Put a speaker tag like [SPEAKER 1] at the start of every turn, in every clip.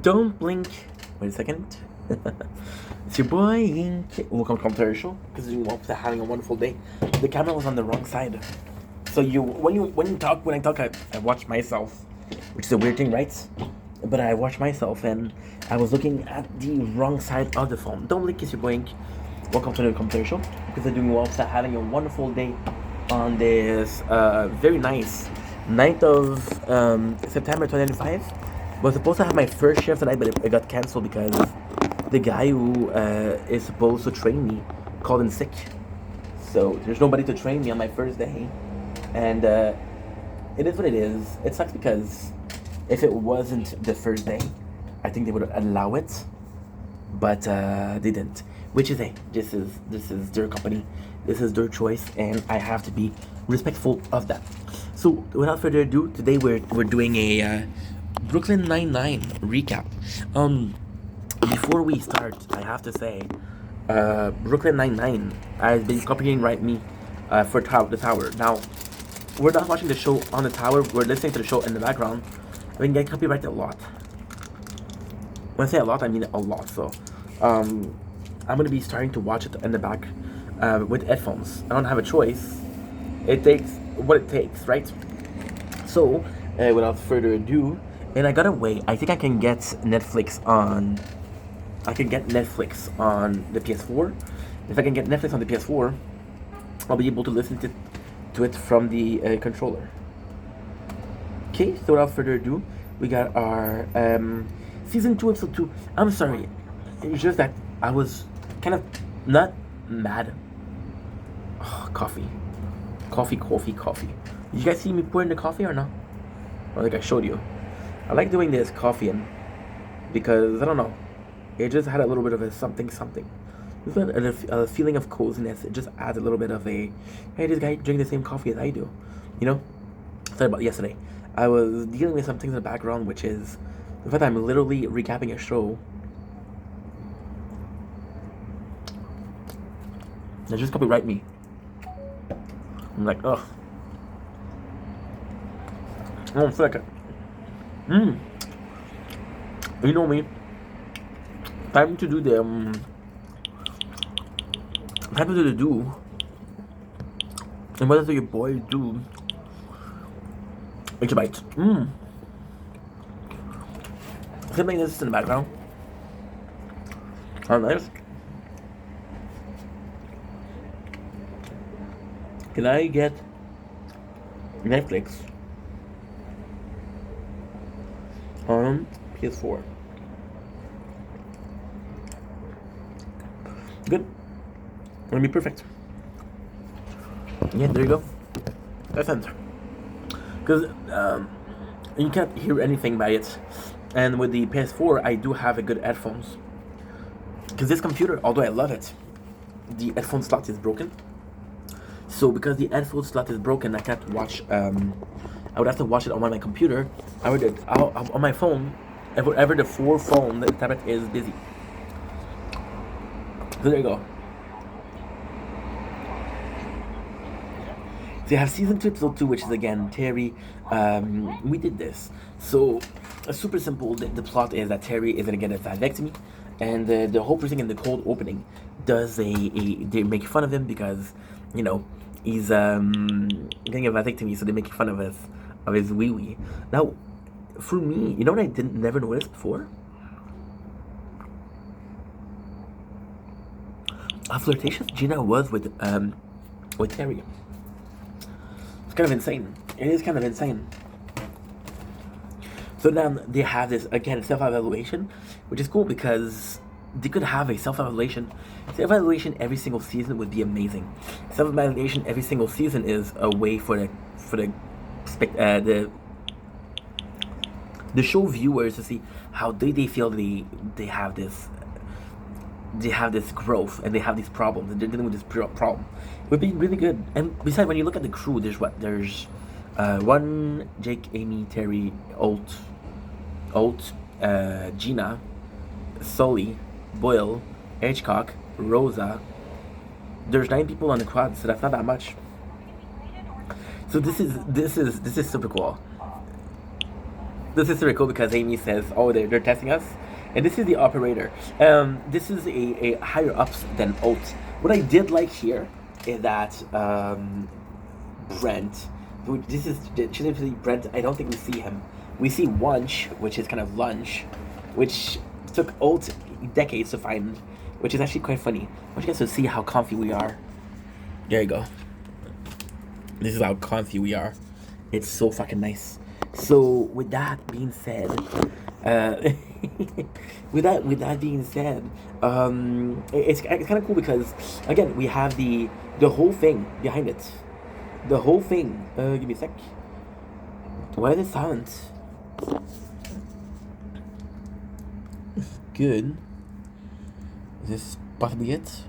[SPEAKER 1] Don't blink. Wait a second. It's your boy Ink. Welcome to Commentary Show. Because you want to having a wonderful day. The camera was on the wrong side. So when I talk, I watch myself, which is a weird thing, right? But I watch myself, and I was looking at the wrong side of the phone. Don't blink. It's your boy Ink. Welcome to the Commentary Show. Because I'm doing well, to having a wonderful day on this very nice 9th of September 2025. Was supposed to have my first shift tonight, but it got cancelled because the guy who is supposed to train me called in sick. So there's nobody to train me on my first day, and it is what it is. It sucks because if it wasn't the first day, I think they would allow it, but they didn't. Which is this is their company, this is their choice, and I have to be respectful of that. So without further ado, today we're doing a Brooklyn Nine-Nine recap. Before we start, I have to say, Brooklyn Nine-Nine has been copying me for the tower. Now, we're not watching the show on the tower, we're listening to the show in the background. I mean, get copyrighted a lot. When I say a lot, I mean a lot. So, I'm going to be starting to watch it in the back with headphones. I don't have a choice. It takes what it takes, right? So, without further ado, and I got a way. I think I can get Netflix on. I can get Netflix on the PS4. If I can get Netflix on the PS4, I'll be able to listen to it from the controller. Okay, so without further ado, we got our season 2, episode 2. I'm sorry, it's just that I was kind of not mad. Oh, coffee. Did you guys see me pouring the coffee or not? Or like I showed you. I like doing this coffee in because I don't know. It just had a little bit of a something. It's a feeling of coziness. It just adds a little bit of a, hey, this guy drinking the same coffee as I do. You know? Sorry about yesterday. I was dealing with some things in the background, which is the fact I'm literally recapping a show. They just copyright me. I'm like, ugh. Oh, it's like you know me. Time to do the do. And what does your boy do? It's a bite. Something that's in the background. How nice. Can I get Netflix on PS4? Good. Gonna be perfect. Yeah, there you go. That's it. Because you can't hear anything by it. And with the PS4, I do have a good headphones. Because this computer, although I love it, the headphone slot is broken. So because the headphone slot is broken, I can't watch. I would have to watch it on my computer. On my phone, wherever the the tablet is busy. So there you go. So you have season 2, episode 2, which is again Terry. We did this. So super simple. The plot is that Terry is gonna get a vasectomy, and the whole person in the cold opening does they make fun of him because, you know, he's getting a vasectomy, so they make fun of his wee wee. Now, for me, you know what I never noticed before? How flirtatious Gina was with Terry. It's kind of insane. It is kind of insane. So now they have this again self-evaluation, which is cool because they could have a self-evaluation. Every single season would be amazing. Self-evaluation every single season is a way for the show viewers to see how they feel they have this growth and they have these problems and they're dealing with this problem. It would be really good. And besides, when you look at the crew, there's one, Jake, Amy, Terry, Alt, Gina, Sully, Boyle, Hitchcock, Rosa. There's 9 people on the quad, so that's not that much. So this is super cool. This is really cool because Amy says, "Oh, they're testing us," and this is the operator. This is a higher ups than Alt. What I did like here is that Brent. This is literally Brent. I don't think we see him. We see Wunsch, which is kind of lunch, which took Alt decades to find, which is actually quite funny. I want you guys to see how comfy we are. There you go. This is how comfy we are. It's so fucking nice. So with that being said, with that being said, it's kind of cool because again we have the whole thing behind it. The whole thing. Give me a sec. Why is it silent? Good. Is this possibly it?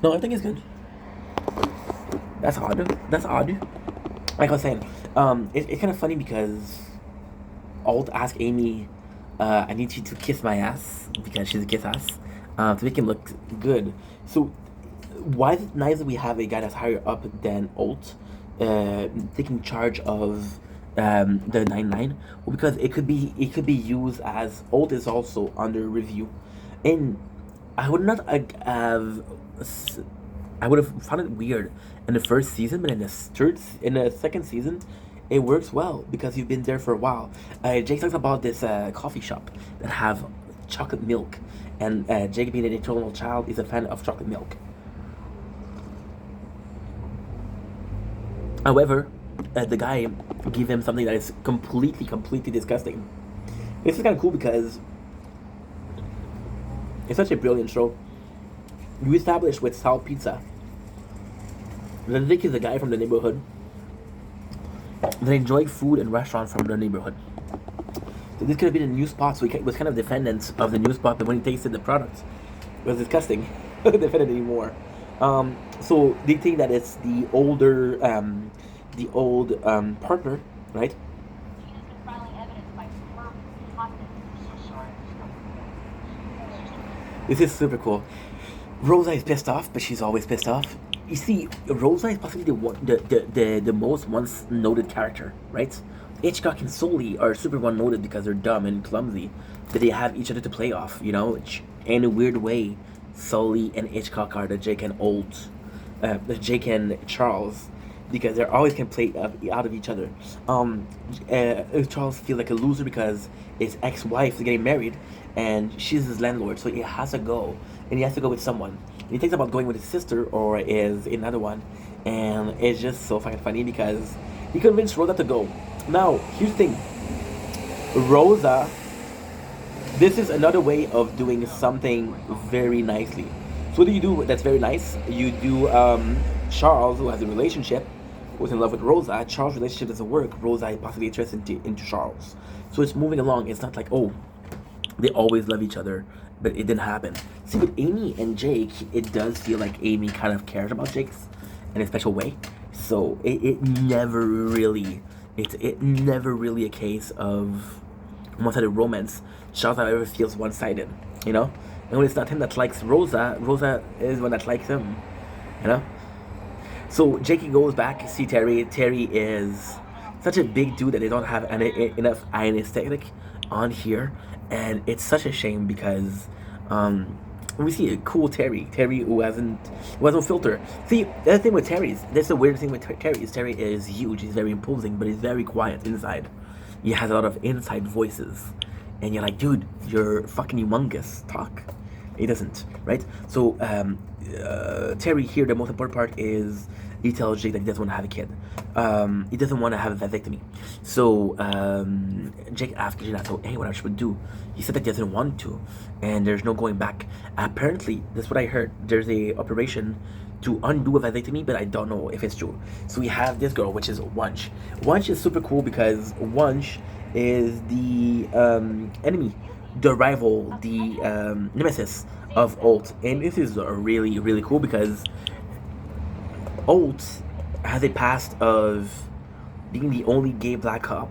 [SPEAKER 1] No, everything is good. That's odd. That's odd. Like I was saying, it's kind of funny because Alt asked Amy, I need you to kiss my ass because she's a kiss ass, to make him look good. So why is it nice that we have a guy that's higher up than Alt, taking charge of the 99? Well, because it could be used as Alt is also under review, and I would not have. I would have found it weird in the first season, but in the second season, it works well because you've been there for a while. Jake talks about this coffee shop that have chocolate milk, and Jake, being an eternal child, is a fan of chocolate milk. However, the guy gave him something that is completely disgusting. This is kind of cool because it's such a brilliant show. You establish with Sal Pizza that Nick is a guy from the neighborhood that enjoy food and restaurants from the neighborhood. So this could have been a new spot, so he was kind of defendant of the new spot, but when he tasted the product, it was disgusting. He couldn't defend it anymore. So they think that it's the older, the old partner, right? This is super cool. Rosa is pissed off, but she's always pissed off. You see, Rosa is possibly the most once noted character, right? Hitchcock and Sully are super one noted because they're dumb and clumsy, but they have each other to play off, you know? In a weird way, Sully and Hitchcock are the Jake and Charles, because they're always can play out of each other. Charles feels like a loser because his ex-wife is getting married, and she's his landlord, so he has to go, and he has to go with someone. And he thinks about going with his sister or is another one, and it's just so fucking funny because he convinced Rosa to go. Now, here's the thing, Rosa. This is another way of doing something very nicely. So what do you do that's very nice? You do Charles, who has a relationship, who's in love with Rosa. Charles' relationship doesn't work. Rosa is possibly interested into Charles. So it's moving along. It's not like, oh, they always love each other, but it didn't happen. See, with Amy and Jake, it does feel like Amy kind of cares about Jake's in a special way. So it never really, it never really a case of one-sided romance. Charles ever feels one-sided, you know? And when it's not him that likes Rosa, Rosa is one that likes him, you know? So Jakey goes back to see Terry. Terry is such a big dude that they don't have enough anesthetic on here, and it's such a shame because we see a cool Terry who has no filter. See, the other thing with that's the weird thing with Terry is huge, he's very imposing, but he's very quiet inside. He has a lot of inside voices, and you're like, dude, you're fucking humongous, talk. He doesn't, right? So Terry here, the most important part is he tells Jake that he doesn't want to have a kid. He doesn't want to have a vasectomy. So Jake asks Gina, so hey, what I should do? He said that he doesn't want to, and there's no going back. Apparently, that's what I heard. There's a operation to undo a vasectomy, but I don't know if it's true. So we have this girl, which is Wunsch. Wunsch is super cool because Wunsch is the enemy, the rival, the nemesis of Alt, and this is really, really cool because Alt has a past of being the only gay black cop,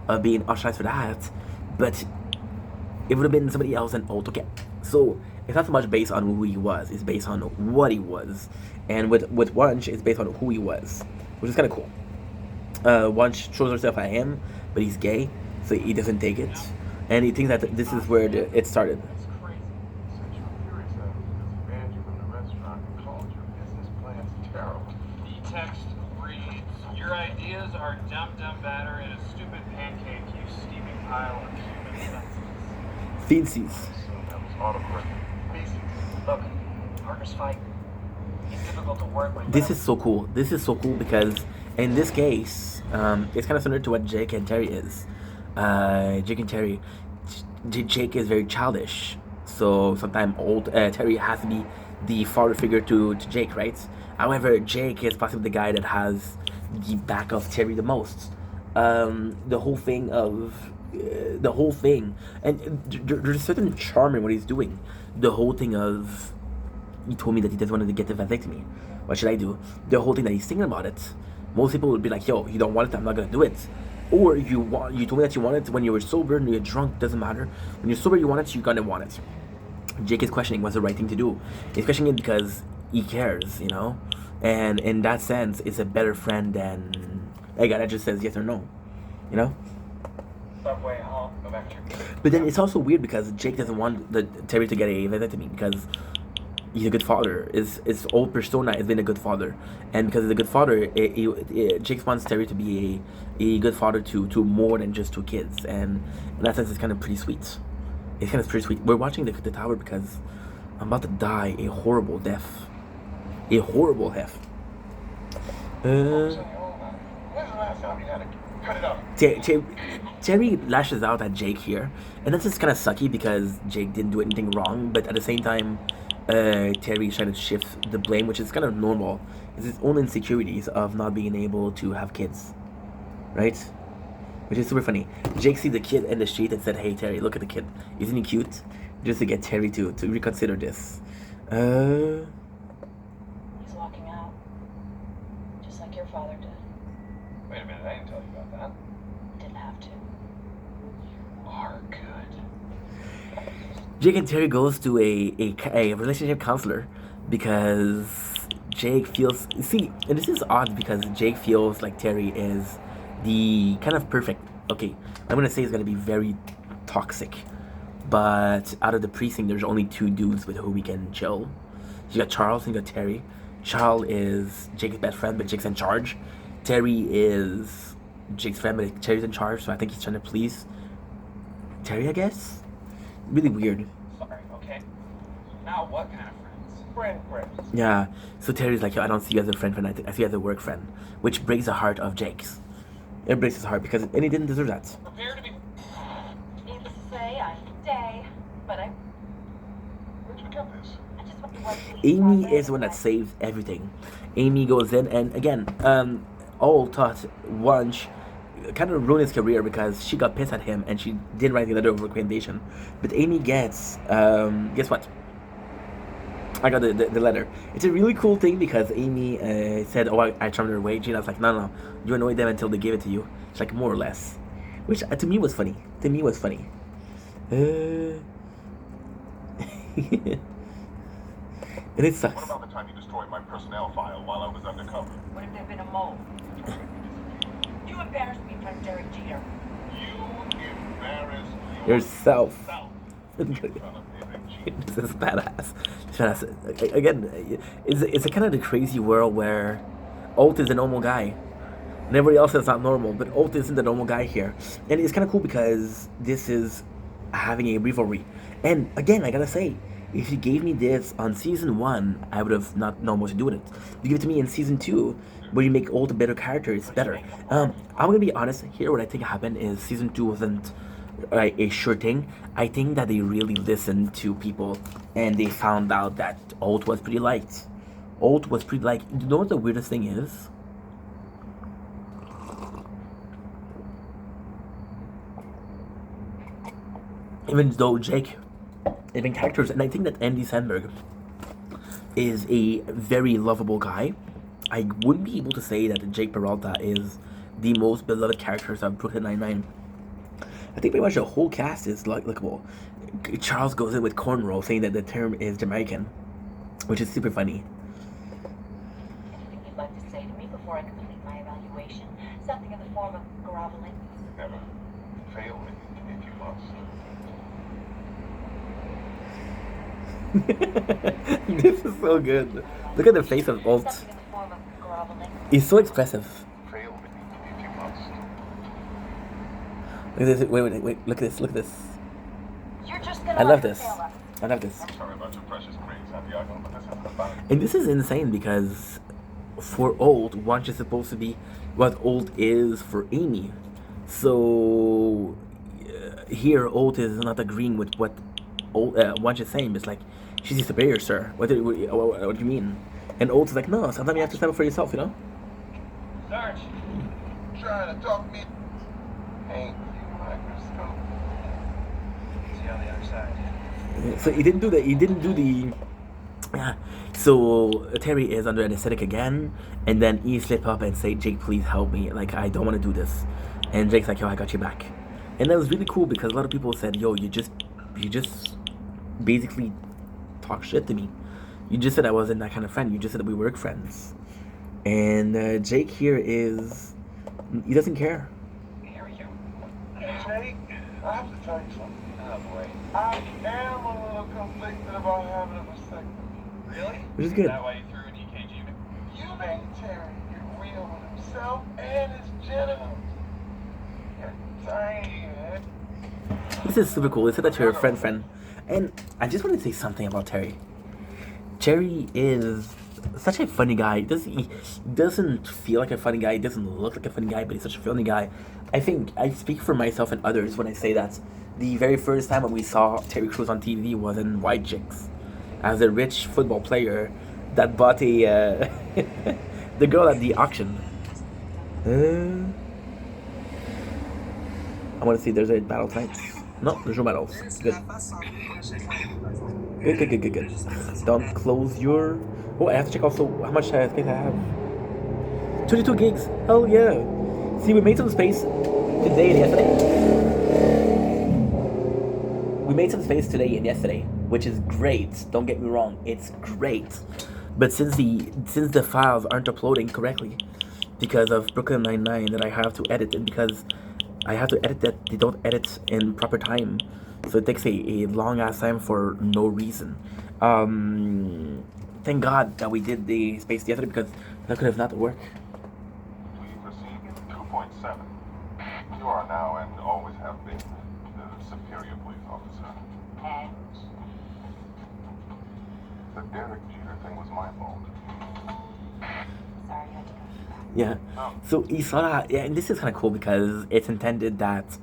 [SPEAKER 1] of being ostracized for that, but it would have been somebody else than Alt. Okay, so it's not so much based on who he was; it's based on what he was, and with Wunsch, it's based on who he was, which is kind of cool. Wunsch shows herself at him, but he's gay, so he doesn't take it, and he thinks that this is where it started.
[SPEAKER 2] That's crazy. Sent you a fury text because he banned you from the restaurant and called your business plans terrible.
[SPEAKER 3] The text reads, "Your ideas are dumb batter in a stupid pancake, you steaming pile of human senses."
[SPEAKER 1] Feces.
[SPEAKER 2] That was autocorrect. Feces.
[SPEAKER 3] Look, partners fight. It's difficult to work with.
[SPEAKER 1] This is so cool. This is so cool because in this case, it's kind of similar to what Jake and Terry is. Jake and Terry, Jake is very childish, so sometimes old Terry has to be the father figure to Jake, right? However, Jake is possibly the guy that has the back of Terry the most. The whole thing of the whole thing, and there's a certain charm in what he's doing. The whole thing of he told me that he doesn't want to get the vasectomy. What should I do? The whole thing that he's thinking about it. Most people would be like, "Yo, you don't want it. I'm not gonna do it." Or you told me that you want it when you were sober and you're drunk. Doesn't matter. When you're sober, you want it. You're gonna want it. Jake is questioning what's the right thing to do. He's questioning it because he cares, you know. And in that sense, it's a better friend than a guy that just says yes or no, you know.
[SPEAKER 3] Subway home, electric.
[SPEAKER 1] But then it's also weird because Jake doesn't want Terry to get a vasectomy because he's a good father. His old persona has been a good father, and because he's a good father, Jake wants Terry to be a good father to more than just two kids, and in that sense, it's kind of pretty sweet. It's kind of pretty sweet. We're watching the tower because I'm about to die a horrible death. A horrible death.
[SPEAKER 2] When's the last time you had to cut it up?
[SPEAKER 1] Terry lashes out at Jake here, and that's just kind of sucky because Jake didn't do anything wrong, but at the same time, Terry's trying to shift the blame, which is kind of normal. It's his own insecurities of not being able to have kids, right? Which is super funny. Jake see the kid in the street and said, "Hey Terry, look at the kid. Isn't he cute?" Just to get Terry to reconsider this.
[SPEAKER 4] He's walking out, just like your father did.
[SPEAKER 2] Wait a minute, I didn't tell you about that.
[SPEAKER 4] Didn't have to.
[SPEAKER 2] You are good.
[SPEAKER 1] Jake and Terry goes to a relationship counselor because Jake feels, see, and this is odd because Jake feels like Terry is the kind of perfect, okay, I'm gonna say it's gonna be very toxic, but out of the precinct there's only two dudes with who we can chill. You got Charles and you got Terry. Charles is Jake's best friend, but Jake's in charge. Terry is Jake's friend, but Terry's in charge, so I think he's trying to please Terry, I guess. Really weird.
[SPEAKER 3] Sorry, okay. Now what kind of friends?
[SPEAKER 2] Friends.
[SPEAKER 1] Yeah, so Terry's like, "Yo, I don't see you as a friend, I see you as a work friend," which breaks the heart of Jake's. It breaks his heart because, and he didn't deserve that.
[SPEAKER 3] Prepare to be.
[SPEAKER 4] Needless to say, I stay, but
[SPEAKER 2] Where'd you get this?
[SPEAKER 4] I just want to work.
[SPEAKER 1] Amy is the one that saves everything. Amy goes in, and again, all thought Wunsch kind of ruined his career because she got pissed at him and she didn't write the letter of recommendation. But Amy gets, guess what? I got the letter. It's a really cool thing because Amy said, "Oh, I turned her away." Gina's like, "No, you annoyed them until they gave it to you." It's like more or less, which to me was funny. And it sucks.
[SPEAKER 2] What about the time you destroyed my personnel file while I was undercover?
[SPEAKER 4] Would have there been a mole? You embarrassed me in front of Derek Jeter.
[SPEAKER 2] You embarrassed
[SPEAKER 1] Yourself.
[SPEAKER 2] in front of Derek Jeter.
[SPEAKER 1] This is badass. Again, it's a kind of the crazy world where Alt is a normal guy. And everybody else is not normal, but Alt isn't the normal guy here. And it's kind of cool because this is having a rivalry. And again, I gotta say, if you gave me this on season 1, I would have not known what to do with it. If you give it to me in season 2, where you make Alt a better character, it's better. I'm gonna be honest here. What I think happened is season 2 wasn't a sure thing. I think that they really listened to people and they found out that Alt was pretty liked. Alt was pretty liked. You know what the weirdest thing is? Even though Jake, even characters, and I think that Andy Samberg is a very lovable guy, I wouldn't be able to say that Jake Peralta is the most beloved characters of Brooklyn Nine-Nine. I think pretty much the whole cast is likable. Charles goes in with cornrow, saying that the term is Jamaican, which is super funny.
[SPEAKER 4] Anything you'd like to say to me before I complete my evaluation? Something in the form of groveling?
[SPEAKER 2] Never failed
[SPEAKER 1] This is so good. Look at the face of Alt.
[SPEAKER 4] Something in the form of groveling.
[SPEAKER 1] He's so expressive.
[SPEAKER 2] Fail me if you must.
[SPEAKER 1] Look at this. Wait. Look at this. Look at this.
[SPEAKER 4] You're just gonna
[SPEAKER 1] I love
[SPEAKER 4] let her
[SPEAKER 1] this.
[SPEAKER 4] fail us.
[SPEAKER 1] I love this.
[SPEAKER 2] I'm sorry about your precious grades, Santiago, but this isn't about it.
[SPEAKER 1] And this is insane because for Old, Wanch is supposed to be what Old is for Amy. So here, Old is not agreeing with what Wanch is saying. It's like, she's your superior, sir. What do you mean? And Old is like, no, sometimes you have to stand up for yourself, you know?
[SPEAKER 3] Sarge,
[SPEAKER 2] Trying to talk me. Ain't you microscope?
[SPEAKER 3] see you on the other side.
[SPEAKER 1] So he didn't do the. He didn't do the. Yeah. So Terry is under anesthetic again, and then he slip up and say, "Jake, please help me. Like, I don't want to do this." And Jake's like, "Yo, I got your back." And that was really cool because a lot of people said, "Yo, you just basically talk shit to me. You just said I wasn't that kind of friend. You just said that we were friends." And Jake here is, he doesn't care.
[SPEAKER 3] Here we go.
[SPEAKER 2] Jake, I have to tell you something.
[SPEAKER 3] Oh boy.
[SPEAKER 2] I am a little conflicted about having a vasectomy.
[SPEAKER 3] Really?
[SPEAKER 1] Which is good.
[SPEAKER 3] Is that why you threw an EKG?
[SPEAKER 2] You made Terry get real with himself and his genitals. You're tiny.
[SPEAKER 1] This is super cool. They said that you're a friend. And I just want to say something about Terry. Terry is such a funny guy. He doesn't feel like a funny guy. He doesn't look like a funny guy, but he's such a funny guy. I think I speak for myself and others when I say that the very first time when we saw Terry Crews on TV was in White Chicks, as a rich football player that bought a the girl at the auction. I want to see. There's a battle tonight. No, there's no battles. Good. Good. Don't close your. Oh, I have to check also how much space I have. 22 gigs. Hell yeah. See, we made some space today and yesterday. We made some space today and yesterday, which is great. Don't get me wrong, it's great. But since the files aren't uploading correctly because of Brooklyn Nine-Nine, that I have to edit it because I have to edit that they don't edit in proper time. So it takes a long ass time for no reason. Thank God that we did the space yesterday because that could have not worked.
[SPEAKER 2] We received 2.7. You are now and always have been the superior police officer.
[SPEAKER 4] And
[SPEAKER 2] The Derek Jeter thing was my fault.
[SPEAKER 4] sorry, you had to go.
[SPEAKER 1] Yeah. So he saw that, yeah, and this is kind of cool because it's intended that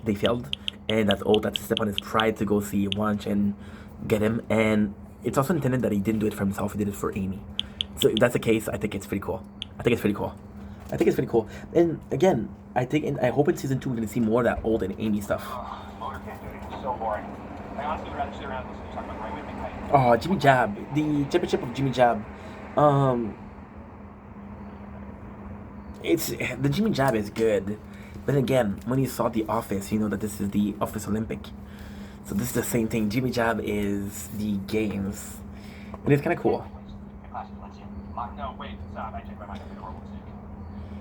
[SPEAKER 1] they failed, and that's Old had to step on his pride to go see Wanch and get him, and it's also intended that he didn't do it for himself; he did it for Amy. So if that's the case, I think it's pretty cool. And again, I hope in season 2 we're gonna see more of that Old and Amy stuff.
[SPEAKER 3] Motorcade duty is so boring. I honestly would rather sit around and listen to you talk about the right way to make money.
[SPEAKER 1] Oh, Jimmy Jab, the championship of Jimmy Jab. It's the Jimmy Jab is good, but again, when you saw The Office, you know that this is the Office Olympic. So this is the same thing. Jimmy Jab is the games, and it's kind of cool.
[SPEAKER 3] The class is Valencia. No, wait, stop. I changed my mind. I made a horrible mistake.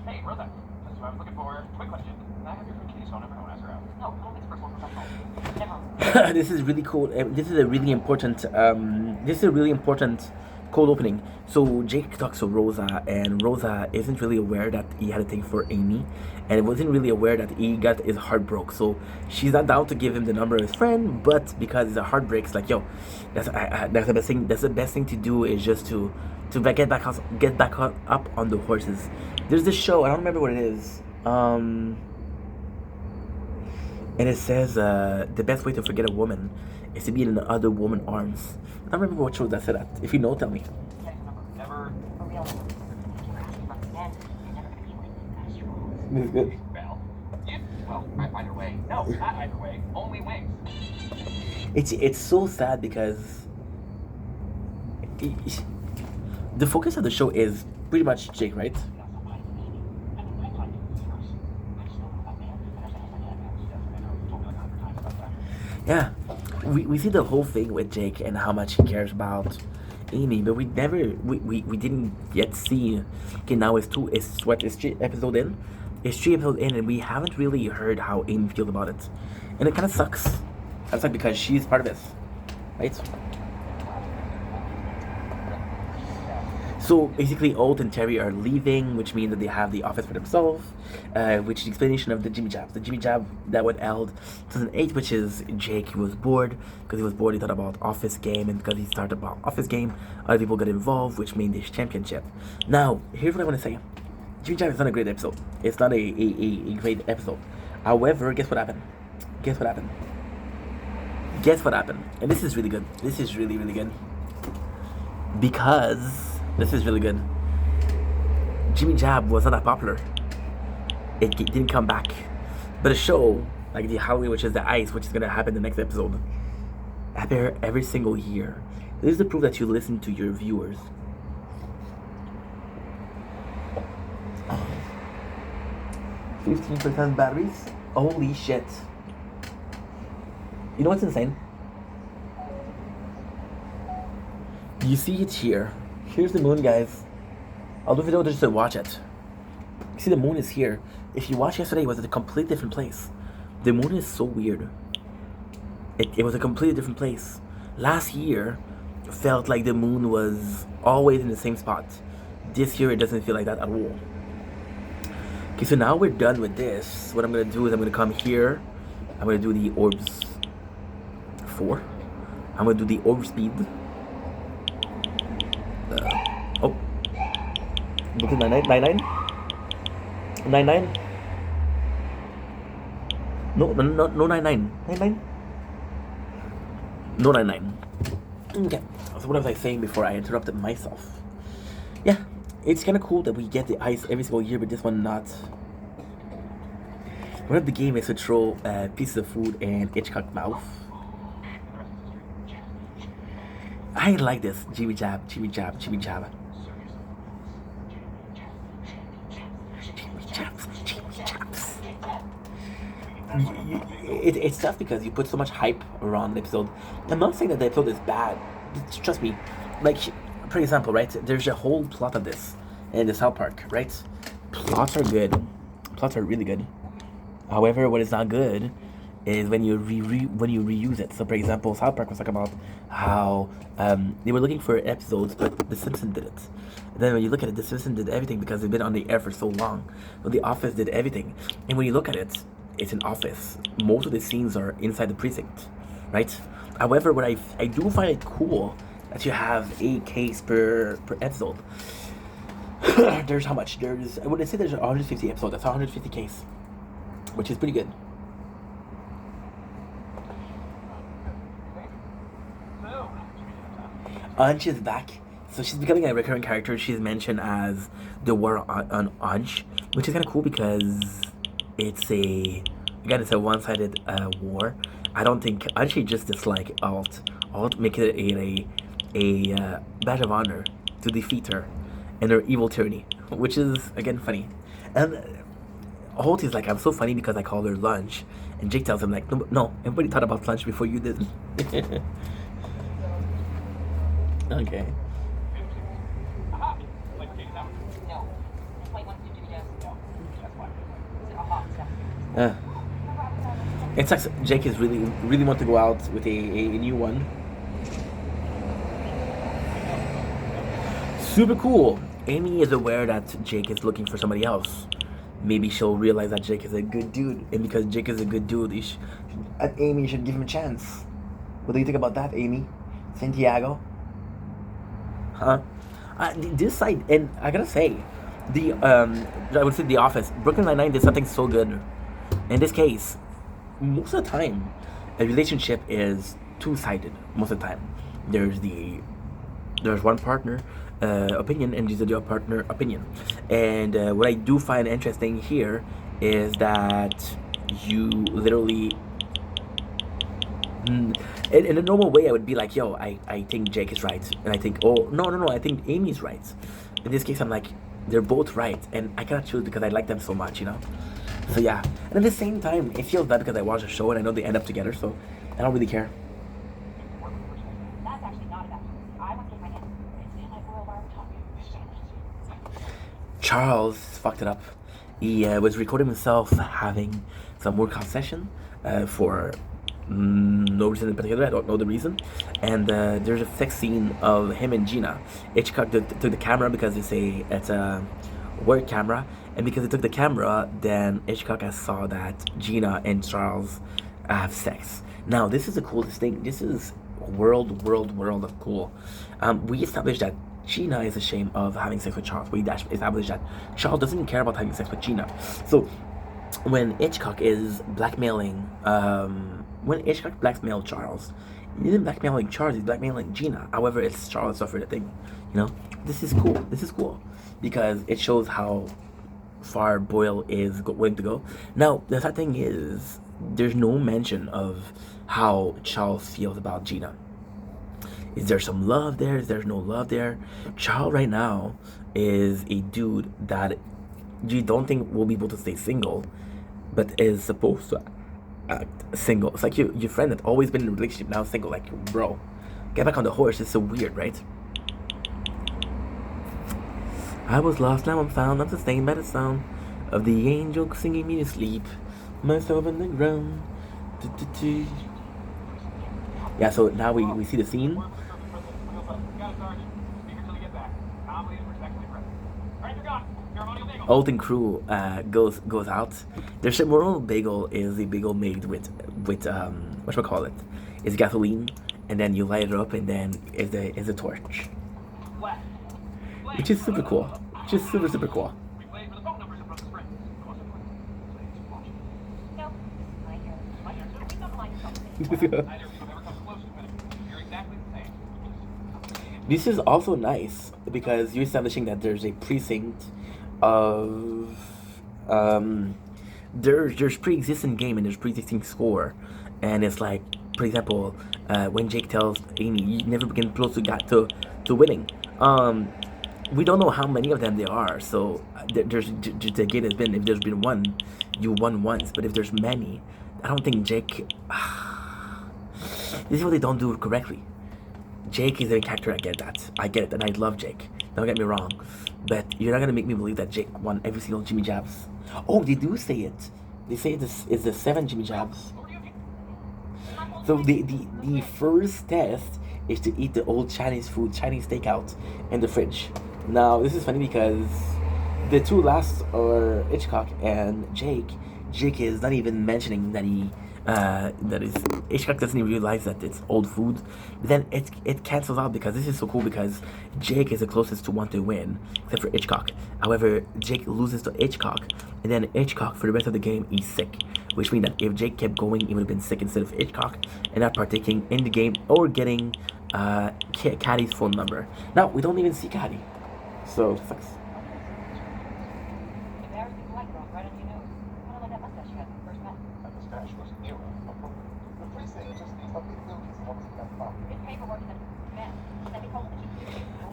[SPEAKER 3] Hey, Rosa. That's what I was looking for. Quick question. Can I have your kitty phone number? I want to ask her out.
[SPEAKER 4] No, I don't think it's personal professional. Never.
[SPEAKER 1] This is really cool. This is a really important. This is a really important cold opening. So Jake talks to Rosa, and Rosa isn't really aware that he had a thing for Amy, and wasn't really aware that he got his heart broke. So she's not down to give him the number of his friend, but because the heart breaks, like, yo, that's the best thing. That's the best thing to do is just to get back up on the horses. There's this show. I don't remember what it is. And it says the best way to forget a woman is to be in another woman's arms. I don't remember what show that said that. If you know, tell me.
[SPEAKER 3] Never.
[SPEAKER 4] For real. If you're asking about the men, you're never gonna be with guys strong.
[SPEAKER 1] This is good.
[SPEAKER 3] Well, either way. No, not either way. Only wings.
[SPEAKER 1] It's so sad because the focus of the show is pretty much Jake, right? Yeah, we see the whole thing with Jake and how much he cares about Amy, but we didn't yet see. Okay, now it's 3 episodes in. It's 3 episodes in, and we haven't really heard how Amy feels about it. And it kind of sucks. That's like because she's part of this, right? So basically, Old and Terry are leaving, which means that they have the office for themselves, which is the explanation of the Jimmy Jabs. The Jimmy Jab that went held 2008, which is Jake. He was bored. Because he was bored, he thought about Office game, and because he started about Office game, other people got involved, which made this championship. Now, here's what I want to say. Jimmy Jab is not a great episode. It's not a great episode. However, guess what happened? Guess what happened? Guess what happened? And this is really good. This is really, really good. Because this is really good. Jimmy Jab was not that popular. It didn't come back. But a show like the Halloween, which is the ice, which is gonna happen in the next episode, appear every single year. This is the proof that you listen to your viewers. 15% batteries? Holy shit. You know what's insane? You see it here. Here's the moon, guys. I'll do a video just to watch it. You see the moon is here. If you watched yesterday, it was at a completely different place. The moon is so weird. It was a completely different place. Last year, felt like the moon was always in the same spot. This year, it doesn't feel like that at all. Okay, so now we're done with this. What I'm gonna do is I'm gonna come here. I'm gonna do the orbs 4. I'm gonna do the orb speed. Oh. Look at 99. No, 99. 99? No, 99. Okay. So what was I saying before I interrupted myself? Yeah, it's kind of cool that we get the ice every single year, but this one not. One of the game is to throw pieces of food in Hitchcock mouth. I like this. Jimmy Jab, Jimmy Jab, Jimmy Jab. Jimmy Jabs. It's tough because you put so much hype around the episode. I'm not saying that the episode is bad. Trust me. Like, for example, right? There's a whole plot of this in the South Park, right? Plots are good. Plots are really good. However, what is not good is when you reuse it. So, for example, South Park was talking about how they were looking for episodes, but The Simpsons did it. And then when you look at it, The Simpsons did everything because they've been on the air for so long. So The Office did everything. And when you look at it, it's an office. Most of the scenes are inside the precinct, right? However, what I do find it cool that you have 8 case per episode. There's how much? I wouldn't say there's 150 episodes. That's 150 case, which is pretty good. Anj is back. So she's becoming a recurring character. She's mentioned as the war on Anj, which is kind of cool because it's a one-sided war. I don't think Anj just dislike Alt. Alt make it a badge of honor to defeat her and her evil tyranny, which is again funny. And Holt is like, I'm so funny because I call her lunch, and Jake tells him like, no, everybody thought about lunch before you did. Okay. It sucks. Jake is really want to go out with a new one. Super cool. Amy is aware that Jake is looking for somebody else. Maybe she'll realize that Jake is a good dude, and because Jake is a good dude, Amy should give him a chance. What do you think about that, Amy? Santiago? Huh? This side, and I gotta say, I would say The Office, Brooklyn Nine-Nine did something so good. In this case, most of the time, a relationship is two-sided. Most of the time, there's one partner opinion and there's the other partner opinion. And what I do find interesting here is that you literally, in a normal way, I would be like, yo, I think Jake is right, and I think, oh no, I think Amy's right. In this case, I'm like, they're both right, and I cannot choose because I like them so much, you know. So yeah, and at the same time, it feels bad because I watch a show and I know they end up together, so I don't really care.
[SPEAKER 4] That's actually not about you. I want to get my hand. It's like Royal Bar talking.
[SPEAKER 1] Charles fucked it up. He was recording himself having some workout session for no reason in particular. I don't know the reason. And there's a sex scene of him and Gina. Hitchcock took the camera because they say it's a work camera, and because they took the camera, then Hitchcock saw that Gina and Charles have sex. Now this is the coolest thing. This is world of cool. We established that Gina is ashamed of having sex with Charles. We established that Charles doesn't care about having sex with Gina. So when Hitchcock is blackmailing, when Hitchcock blackmailed Charles, he isn't blackmailing Charles, he's blackmailing Gina. However, it's Charles suffered the thing. You know, this is cool. This is cool because it shows how far Boyle is willing to go. Now, the sad thing is, there's no mention of how Charles feels about Gina. Is there some love there? Is there no love there? Charles right now is a dude that you don't think will be able to stay single, but is supposed to act single. It's like your friend that's always been in a relationship now single. Like, bro, get back on the horse. It's so weird, right? I was lost, now I'm found. I'm sustained by the sound of the angel singing me to sleep. Myself in the ground. Yeah, so now we see the scene. Old and crew goes out. Their ceremonial bagel is a bagel made with whatchamacallit? It's gasoline, and then you light it up, and then is a torch, which is super cool. Just super cool. This is also nice because you're establishing that there's a precinct of there's pre-existing game and there's pre-existing score, and it's like, for example, when Jake tells Amy, you never get close to winning. We don't know how many of them there are, so there's the gate has been, if there's been one, you won once, but if there's many, I don't think Jake. This is what they don't do correctly. Jake is a character, I get that. I get it, and I love Jake. Don't get me wrong. But you're not gonna make me believe that Jake won every single Jimmy Jabs. Oh, they do say it. They say this is the 7 Jimmy Jabs. So the first test is to eat the old Chinese food, Chinese takeout, in the fridge. Now, this is funny because the two last are Hitchcock and Jake. Jake is not even mentioning that Hitchcock doesn't even realize that it's old food. But then it cancels out because this is so cool because Jake is the closest to want to win, except for Hitchcock. However, Jake loses to Hitchcock, and then Hitchcock for the rest of the game he's sick, which means that if Jake kept going, he would have been sick instead of Hitchcock and not partaking in the game or getting Caddy's phone number. Now we don't even see Caddy, so it sucks.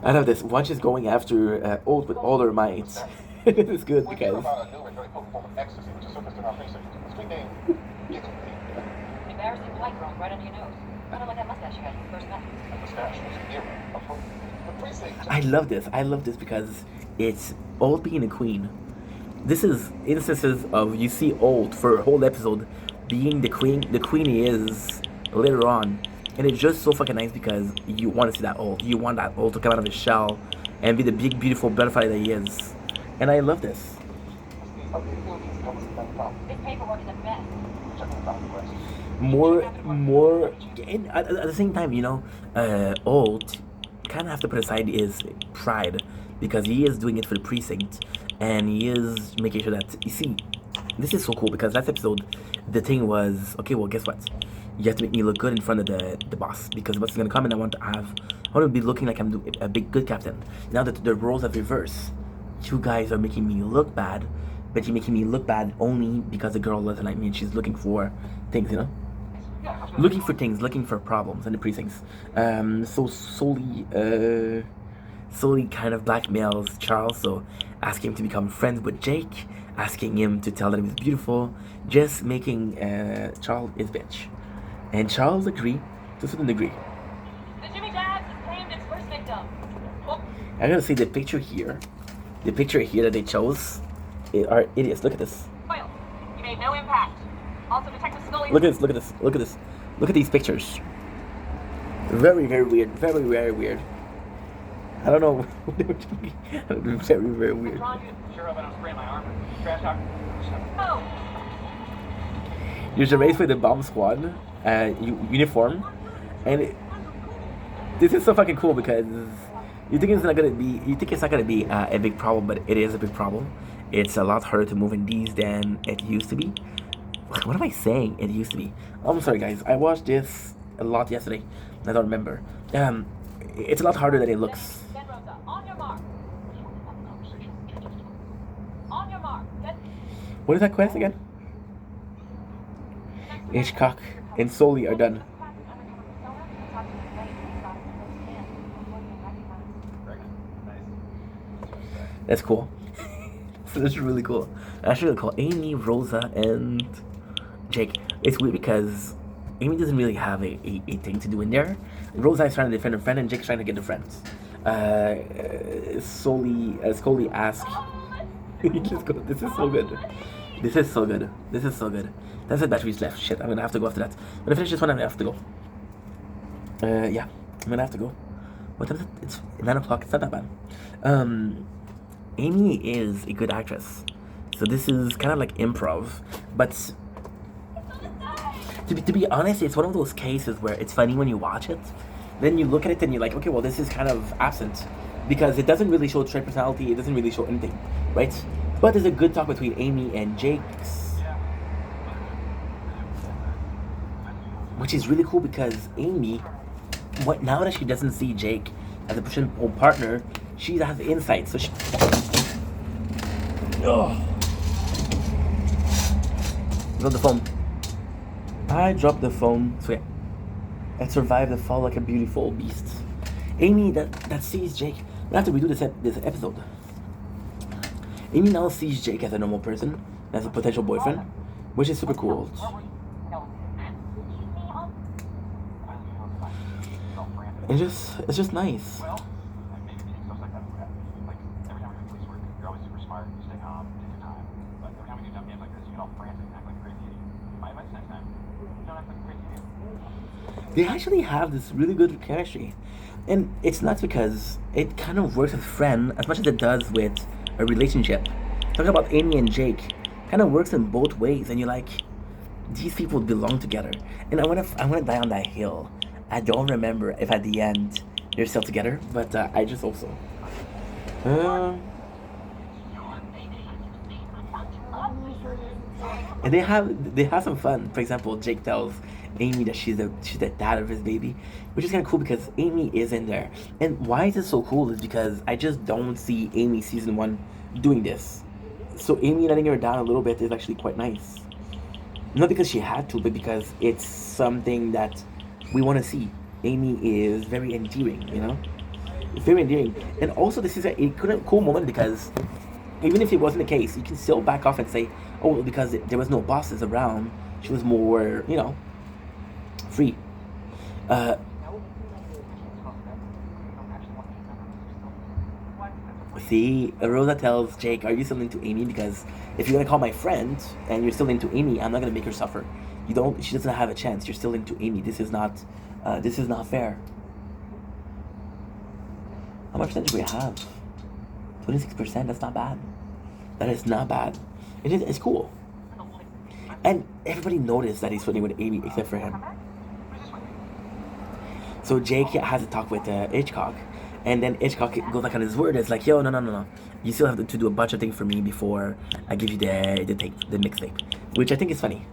[SPEAKER 1] I love this. One is going after Old with all their might. This is good because. I love this. I love this because it's Old being a queen. This is instances of you see Old for a whole episode being the queen. The queen he is later on. And it's just so fucking nice because you want to see that Old. You want that Old to come out of his shell and be the big, beautiful butterfly that he is. And I love this. More, and at the same time, you know, Old kind of have to put aside his pride because he is doing it for the precinct and he is making sure that, you see, this is so cool because last episode, the thing was, okay, well, guess what? You have to make me look good in front of the boss because the boss is going to come and I want to be looking like I'm a big good captain. Now that the roles have reversed, you guys are making me look bad, but you're making me look bad only because the girl doesn't like me and she's looking for things, you know? Looking for things, looking for problems in the precincts. So solely kind of blackmails Charles, so asking him to become friends with Jake, asking him to tell that he was beautiful, just making Charles his bitch. And Charles agreed to a certain degree.
[SPEAKER 4] The Jimmy Jabs has claimed its first victim. Oh.
[SPEAKER 1] I'm gonna say the picture here that they chose are idiots. Look at this.
[SPEAKER 4] Well, you made no impact. Also, Detective Scully
[SPEAKER 1] Look at this. Look at this. Look at this. Look at these pictures. Very, very weird. Very, very weird. I don't know what they were doing. Very, very weird.
[SPEAKER 3] Sure hope I don't sprain my arm. Crash talk.
[SPEAKER 4] Oh,
[SPEAKER 1] There's a race with the bomb squad uniform, and this is so fucking cool because you think it's not gonna be a big problem, but it is a big problem. It's a lot harder to move in these than it used to be. What am I saying? It used to be. I'm sorry, guys. I watched this a lot yesterday. I don't remember. It's a lot harder than it looks.
[SPEAKER 4] Get Rosa. On your mark. On your mark. Get.
[SPEAKER 1] What is that quest again? Hitchcock and Sully are done. That's cool. That's really cool. That's really cool. Amy, Rosa, and Jake. It's weird because Amy doesn't really have a thing to do in there. Rosa is trying to defend her friend, and Jake's trying to get the friends. Scully asks. Just go. This is so good. This is so good. This is so good. That's the batteries left. Shit, I'm gonna have to go after that. I'm gonna finish this one. I'm gonna have to go. Yeah, I'm gonna have to go. What time is it? It's 9 o'clock. It's not that bad. Amy is a good actress, so this is kind of like improv. But to be honest, it's one of those cases where it's funny when you watch it, then you look at it and you're like, okay, well, this is kind of absent because it doesn't really show trait personality. It doesn't really show anything, right? But there's a good talk between Amy and Jake's, which is really cool because Amy, now that she doesn't see Jake as a potential partner, she has insight. So she. Oh. Drop the phone. I dropped the phone. So yeah, I survived the fall like a beautiful beast. Amy that sees Jake. We have to redo this episode. Amy now sees Jake as a normal person, as a potential boyfriend, which is super cool. It's just nice. They actually have this really good chemistry, and it's nuts because it kind of works with friend as much as it does with a relationship. Talking about Amy and Jake, kind of works in both ways, and you're like, these people belong together. And I wanna die on that hill. I don't remember if at the end they're still together, but I just hope so. And they have some fun. For example, Jake tells Amy that she's the dad of his baby, which is kind of cool because Amy is in there. And why is it so cool is because I just don't see Amy season 1 doing this. So Amy letting her down a little bit is actually quite nice. Not because she had to, but because it's something that we want to see. Amy is very endearing, you know? It's very endearing. And also this is a cool moment because even if it wasn't the case, you can still back off and say, oh, because there was no bosses around, she was more, you know, free. See, Rosa tells Jake, are you still into Amy? Because if you're gonna call my friend and you're still into Amy, I'm not gonna make her suffer. She doesn't have a chance. You're still into Amy. This is not fair. How much percentage do we have? 26%, that's not bad. That is not bad. It's cool. And everybody noticed that he's flirting with Amy except for him. So Jake has a talk with Hitchcock, and then Hitchcock goes like on his word. It's like, yo, no. You still have to do a bunch of things for me before I give you the mixtape. Which I think is funny.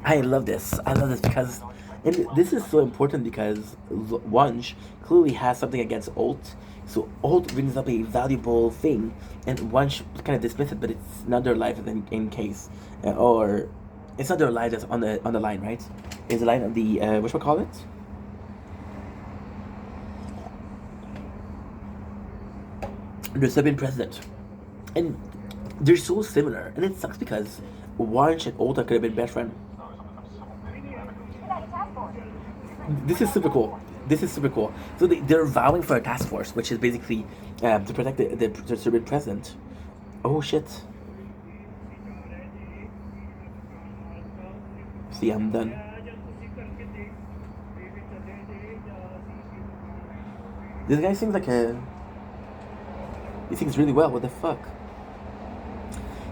[SPEAKER 1] I love this because, and this is so important because Wunsch clearly has something against Alt. So Alt brings up a valuable thing, and Wunsch kind of dismisses it, but it's not their life in case, or it's not their life that's on the line, right? It's the line of the whatchamacallit? The Serbian president, and they're so similar, and it sucks because Wunsch and Ota could have been best friends. This is super cool. This is super cool. So they're vowing for a task force, which is basically to protect the Serbian president. Oh shit. See, I'm done. This guy seems like a... He sings really well. What the fuck?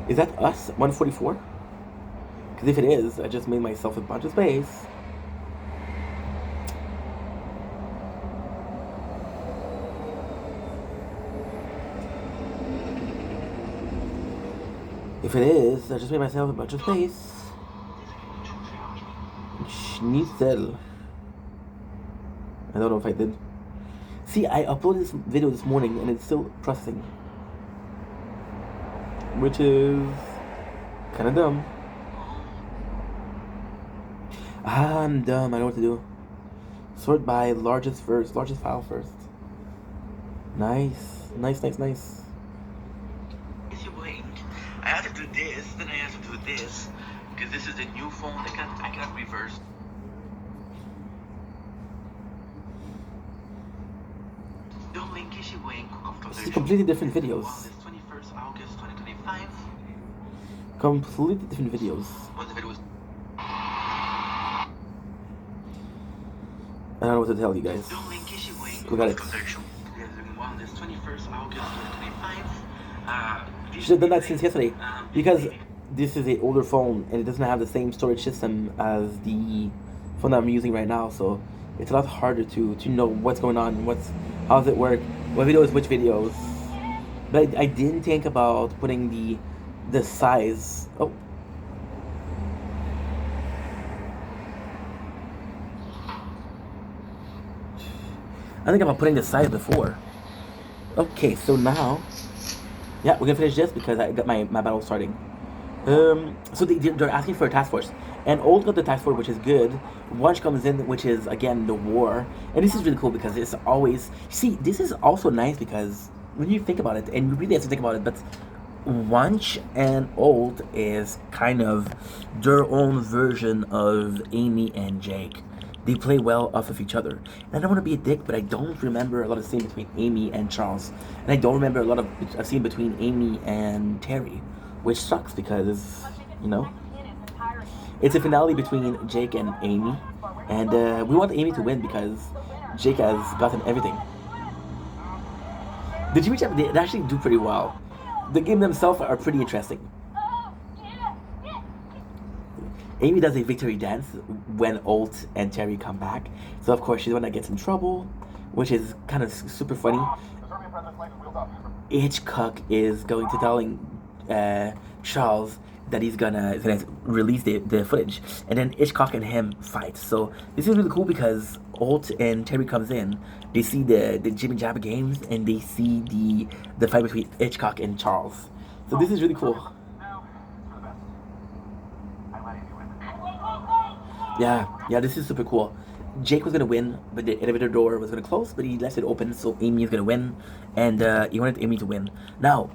[SPEAKER 1] Is that us? 144? Because if it is, I just made myself a bunch of space. If it is, I just made myself a bunch of space. Schnitzel. I don't know if I did. See, I uploaded this video this morning and it's still processing. Which is kind of dumb. I'm dumb, I know what to do. Sort by largest file first. Nice. Nice. I have to do this, then I have to do this. Because this is a new phone, I cannot reverse. This is completely different videos. 21st August 2025. Completely different videos. I don't know what to tell you guys. We got it. Should have done that since yesterday. Because this is an older phone and it doesn't have the same storage system as the phone that I'm using right now, so it's a lot harder to know what's going on, how does it work, what videos, which videos. But I didn't think about putting the size. Oh. I think about putting the size before. Okay, so now, yeah, we're gonna finish this because I got my battle starting. So they're asking for a task force, and Old got the task force, which is good. Watch comes in, which is again the war, and this is really cool because it's always, see, this is also nice because when you think about it, and you really have to think about it, but Wanch and Old is kind of their own version of Amy and Jake. They play well off of each other. And I don't want to be a dick, but I don't remember a lot of scene between Amy and Charles. And I don't remember a lot of a scene between Amy and Terry, which sucks because, you know, it's a finale between Jake and Amy. And we want Amy to win because Jake has gotten everything. The Jimmy Jam, they actually do pretty well. The game themselves are pretty interesting. Amy does a victory dance when Olt and Terry come back. So of course she's the one that gets in trouble, which is kind of super funny. Hitchcock is going to telling Charles that he's gonna release the footage, and then Hitchcock and him fight. So this is really cool because Olt and Terry comes in, they see the Jimmy Jabba games, and they see the fight between Hitchcock and Charles. So this is really cool. Yeah, this is super cool. Jake was gonna win, but the elevator door was gonna close, but he left it open, so Amy is gonna win, and he wanted Amy to win. Now,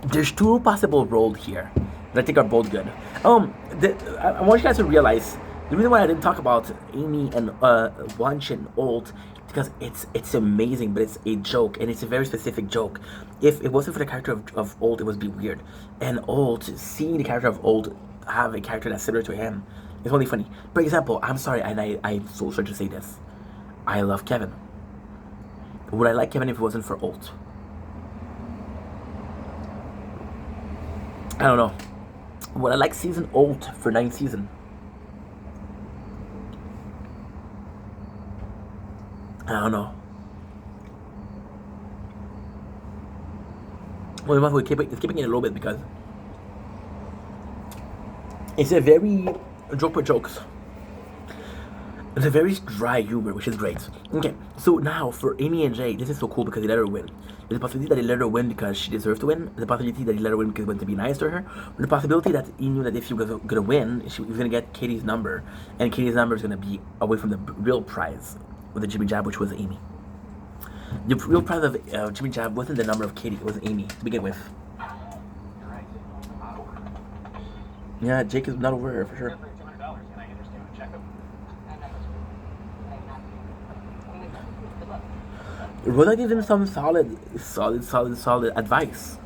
[SPEAKER 1] there's two possible roles here that I think are both good. I want you guys to realize the reason why I didn't talk about Amy and Wanch and Old, because it's amazing, but it's a joke, and it's a very specific joke. If it wasn't for the character of Old, it would be weird. And Old, seeing the character of Old have a character that's similar to him, it's only funny. For example, I'm sorry, and I'm so sorry to say this, I love Kevin. Would I like Kevin if it wasn't for Old? I don't know. Would I like season Old for 9th season? I don't know. Well, we're keeping it a little bit because it's a very joke for jokes. It's a very dry humor, which is great. Okay, so now for Amy and Jay, this is so cool because they let her win. There's a possibility that he let her win because she deserved to win. There's a possibility that he let her win because he wanted to be nice to her. But the possibility that he knew that if she was gonna win, he was gonna get Katie's number, and Katie's number is gonna be away from the real prize with the Jimmy Jab, which was Amy. The real prize of Jimmy Jab wasn't the number of Katie; it was Amy to begin with. Yeah, Jake is not over her for sure. Rhoda gives him some solid advice.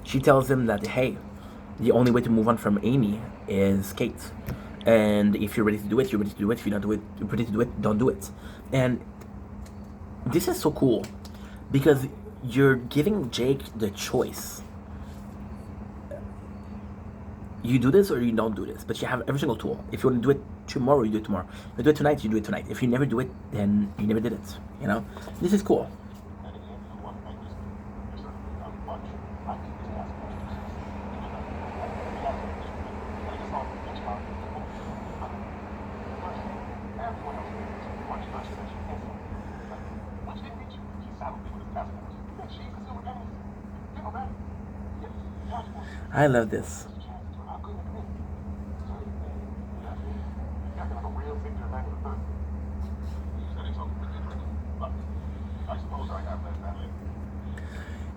[SPEAKER 1] She tells him that, hey, the only way to move on from Amy is Kate. And if you're ready to do it, you're ready to do it. If you're not ready to do it, don't do it. And this is so cool because you're giving Jake the choice. You do this or you don't do this, but you have every single tool. If you want to do it tomorrow, you do it tomorrow. If you do it tonight, you do it tonight. If you never do it, then you never did it. You know, this is cool.
[SPEAKER 2] And again, if you want to make this a bunch, I can just ask questions. Everyone else thinks much less than she thinks. When she didn't meet you, she saddled me with a passport. She's a silver penny. You know that? Yes, passport.
[SPEAKER 1] I love this.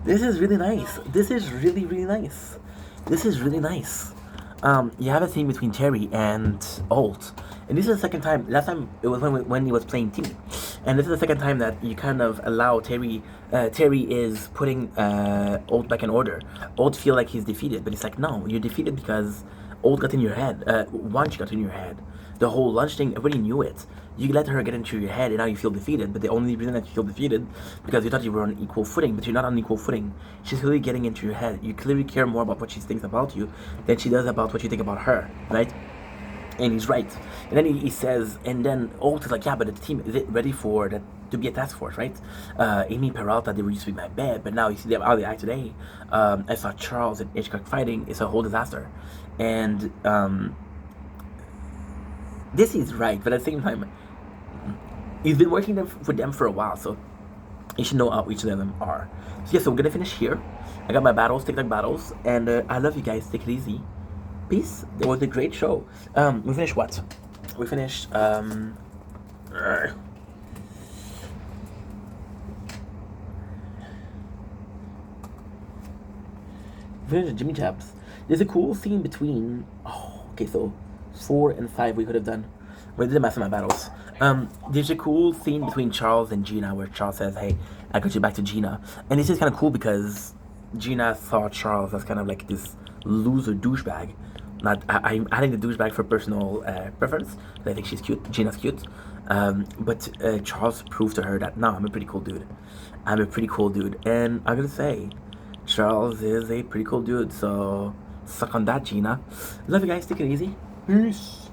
[SPEAKER 1] This is really nice. This is really nice. This is really nice. You have a scene between Terry and Alt, and this is the second time. Last time it was when he was playing Timmy, and this is the second time that you kind of allow Terry. Terry is putting Alt back in order. Alt feel like he's defeated, but it's like, no, you're defeated because Alt got in your head. Lunch got in your head. The whole lunch thing, everybody knew it. You let her get into your head, and now you feel defeated. But the only reason that you feel defeated because you thought you were on equal footing, but you're not on equal footing. She's clearly getting into your head. You clearly care more about what she thinks about you than she does about what you think about her, right? And he's right. And then he says, and then Alt is like, yeah, but the team is it ready for that to be a task force, right? Amy Peralta, they were used to be my bed, but now you see them how they act today. I saw Charles and Hitchcock fighting. It's a whole disaster, and this is right, but at the same time, he's been working with them for a while, so you should know how each of them are. So yeah, so we're gonna finish here. I got my battles, TikTok battles, and I love you guys. Take it easy. Peace. It was a great show. We finished what? We finished Jimmy Jabs. There's a cool scene between. Oh, okay, so 4 and 5 we could have done. We did the math of my battles. There's a cool scene between Charles and Gina where Charles says, "Hey, I got you back to Gina," and this is kind of cool because Gina saw Charles as kind of like this loser douchebag. Not, I'm adding the douchebag for personal preference. I think she's cute. Gina's cute. But Charles proved to her that, no, I'm a pretty cool dude. I'm a pretty cool dude. And I'm going to say, Charles is a pretty cool dude. So, suck on that, Gina. Love you guys. Take it easy. Peace.